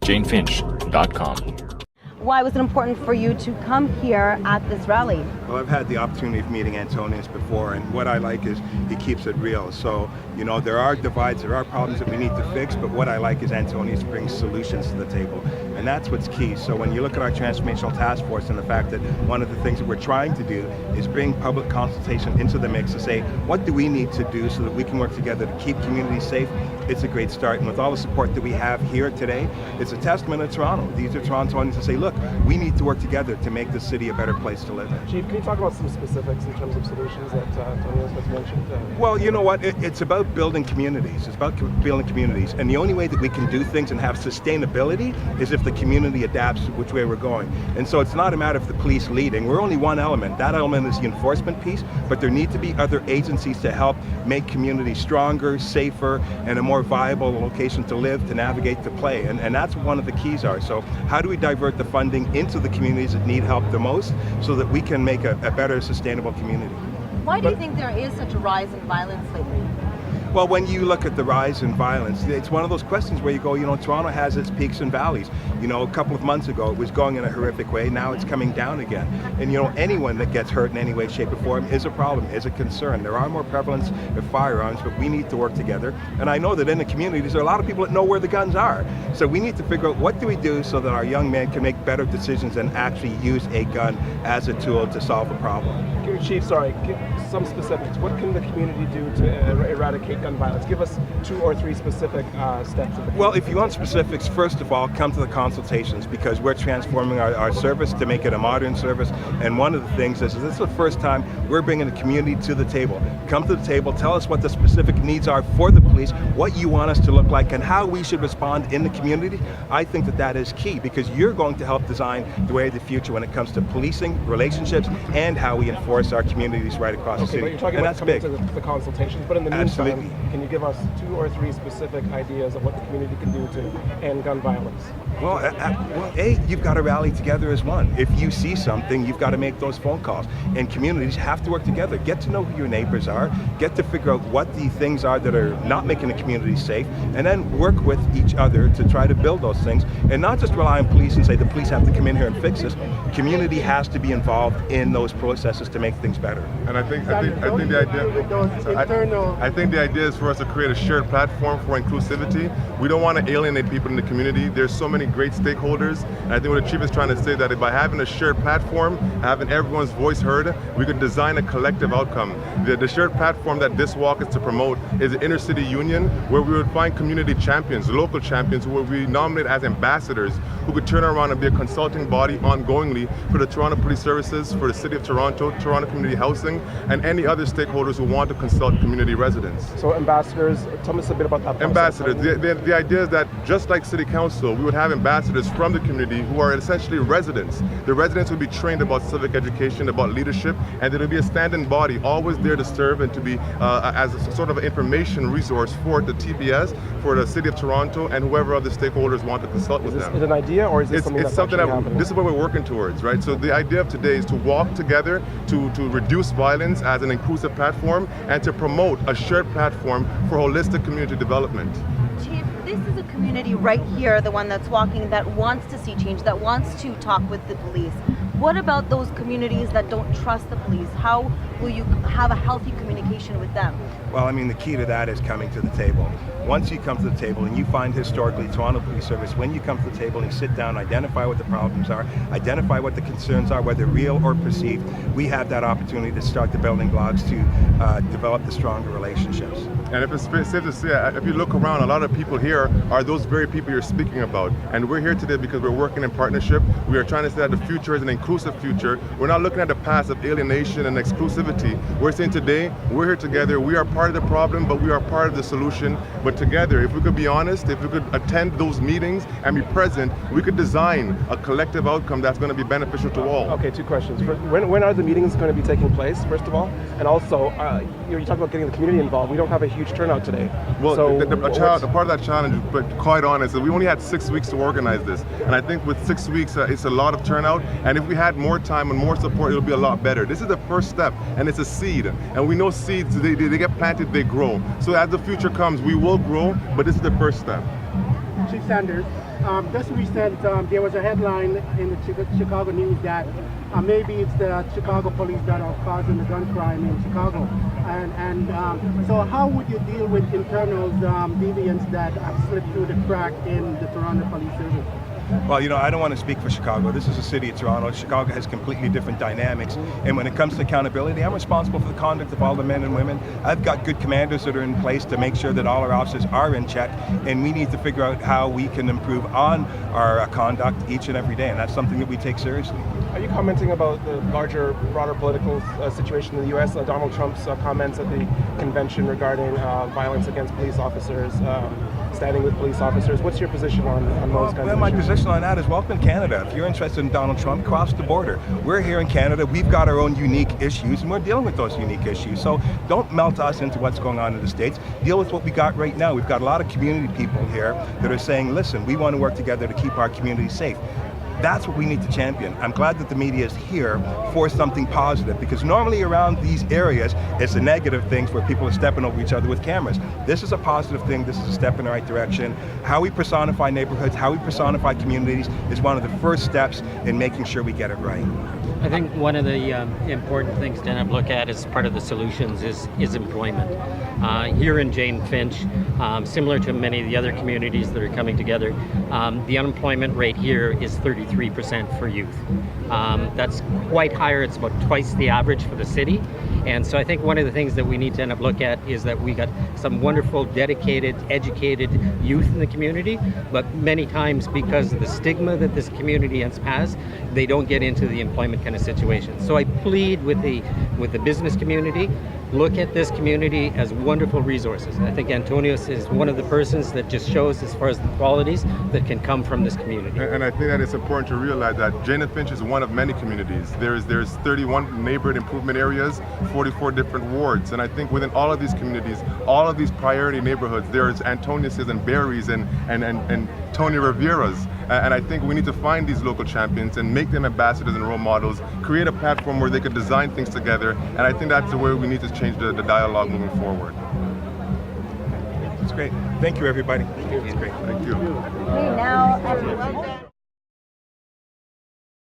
janefinch.com. Why was it important for you to come here at this rally? Well, I've had the opportunity of meeting Antonius before, and what I like is he keeps it real. So, you know, there are divides, there are problems that we need to fix, but what I like is Antonius brings solutions to the table. And that's what's key. So when you look at our transformational task force and the fact that one of the things that we're trying to do is bring public consultation into the mix to say, what do we need to do so that we can work together to keep communities safe? It's a great start. And with all the support that we have here today, it's a testament of Toronto. These are Torontonians to say, look, we need to work together to make the city a better place to live in. Chief, can you talk about some specifics in terms of solutions that Antonius has mentioned? Well, you know what? It's about building communities. It's about building communities. And the only way that we can do things and have sustainability is if the community adapts to which way we're going. And so it's not a matter of the police leading. We're only one element. That element is the enforcement piece, but there need to be other agencies to help make communities stronger, safer, and a more viable location to live, to navigate, to play. And that's what one of the keys are. So how do we divert the funding into the communities that need help the most so that we can make a better, sustainable community? Why do you think there is such a rise in violence lately? Well, when you look at the rise in violence, it's one of those questions where you go, you know, Toronto has its peaks and valleys. You know, a couple of months ago, it was going in a horrific way. Now it's coming down again. And, you know, anyone that gets hurt in any way, shape, or form is a problem, is a concern. There are more prevalence of firearms, but we need to work together. And I know that in the communities, there are a lot of people that know where the guns are. So we need to figure out what do we do so that our young men can make better decisions and actually use a gun as a tool to solve a problem. Chief, sorry, give some specifics. What can the community do to eradicate gun violence? Give us 2 or 3 specific steps. Well, if you want specifics, first of all, come to the consultations because we're transforming our service to make it a modern service. And one of the things is this is the first time we're bringing the community to the table. Come to the table, tell us what the specific needs are for the police, what you want us to look like, and how we should respond in the community. I think that that is key because you're going to help design the way of the future when it comes to policing, relationships, and how we enforce our communities right across the city. But you're talking and about that's coming big. to the consultations, but in the meantime, can you give us 2 or 3 specific ideas of what the community can do to end gun violence? Well, you've got to rally together as one. If you see something, you've got to make those phone calls. And communities have to work together. Get to know who your neighbors are. Get to figure out what the things are that are not making the community safe. And then work with each other to try to build those things. And not just rely on police and say the police have to come in here and fix this. Community has to be involved in those processes to make things better. And I think the idea is for us to create a shared platform for inclusivity. We don't want to alienate people in the community. There's so many great stakeholders, and I think what the chief is trying to say that by having a shared platform, having everyone's voice heard, we could design a collective outcome. The shared platform that this walk is to promote is the inner city union, where we would find community champions, local champions, who would be nominated as ambassadors, who could turn around and be a consulting body ongoingly for the Toronto Police Services, for the City of Toronto, Toronto Community Housing, and any other stakeholders who want to consult community residents. So ambassadors, tell us a bit about that process. Ambassadors, the idea is that just like City Council, we would have ambassadors from the community who are essentially residents. The residents would be trained about civic education, about leadership, and there would be a standing body always there to serve and to be as a sort of an information resource for the TPS, for the City of Toronto, and whoever other stakeholders want to consult with them. Is it an idea, or is this something that's actually happening? This is what we're working towards, right? So the idea of today is to walk together to reduce violence as an inclusive platform and to promote a shared platform for holistic community development. Chief, this is a community right here, the one that's walking, that wants to see change, that wants to talk with the police. What about those communities that don't trust the police? How will you have a healthy communication with them? Well, I mean, the key to that is coming to the table. Once you come to the table and you find historically Toronto Police Service, when you come to the table and you sit down, identify what the problems are, identify what the concerns are, whether real or perceived, we have that opportunity to start the building blocks to develop the stronger relationships. And if it's safe to say, if you look around, a lot of people here are those very people you're speaking about. And we're here today because we're working in partnership. We are trying to say that the future is an inclusive future. We're not looking at the past of alienation and exclusivity. We're saying today, we're here together. We are part of the problem, but we are part of the solution. But together, if we could be honest, if we could attend those meetings and be present, we could design a collective outcome that's going to be beneficial to all. Okay, 2 questions. When are the meetings going to be taking place, first of all? And also, you talk about getting the community involved. We don't have a huge turnout today. Well, so the part of that challenge, but quite honest, is we only had 6 weeks to organize this. And I think with 6 weeks, it's a lot of turnout. And if we had more time and more support, it'll be a lot better. This is the first step, and it's a seed. And we know seeds, they get planted, they grow. So as the future comes, we will grow, but this is the first step. Chief Saunders, just recent, there was a headline in the Chicago News that maybe it's the Chicago police that are causing the gun crime in Chicago. So how would you deal with internal deviants that have slipped through the crack in the Toronto Police Service? Well, I don't want to speak for Chicago. This is the city of Toronto. Chicago has completely different dynamics. And when it comes to accountability, I'm responsible for the conduct of all the men and women. I've got good commanders that are in place to make sure that all our officers are in check. And we need to figure out how we can improve on our conduct each and every day. And that's something that we take seriously. Are you commenting about the larger, broader political situation in the U.S.? Donald Trump's comments at the convention regarding violence against police officers, standing with police officers. What's your position on those kinds of my issues? position on that is welcome to Canada. If you're interested in Donald Trump, cross the border. We're here in Canada. We've got our own unique issues, and we're dealing with those unique issues. So don't melt us into what's going on in the States. Deal with what we got right now. We've got a lot of community people here that are saying, listen, we want to work together to keep our community safe. That's what we need to champion. I'm glad that the media is here for something positive, because normally around these areas, it's the negative things where people are stepping over each other with cameras. This is a positive thing. This is a step in the right direction. How we personify neighborhoods, how we personify communities is one of the first steps in making sure we get it right. I think one of the important things to look at as part of the solutions is employment. Here in Jane Finch, similar to many of the other communities that are coming together, the unemployment rate here is 33% for youth. That's quite higher. It's about twice the average for the city. And so I think one of the things that we need to look at is that we got some wonderful, dedicated, educated youth in the community, but many times because of the stigma that this community has, they don't get into the employment kind of situation. So I plead with the business community, look at this community as wonderful resources. I think Antonius is one of the persons that just shows as far as the qualities that can come from this community. And I think that it's important to realize that Jane and Finch is one of many communities. There's 31 neighborhood improvement areas, 44 different wards, and I think within all of these communities, all of these priority neighborhoods, there's Antonius's and Barry's and Tony Rivera's. And I think we need to find these local champions and make them ambassadors and role models, create a platform where they could design things together, and I think that's the way we need to change the dialogue moving forward. That's great. Thank you, everybody. It's great. Thank you. Okay, now everyone.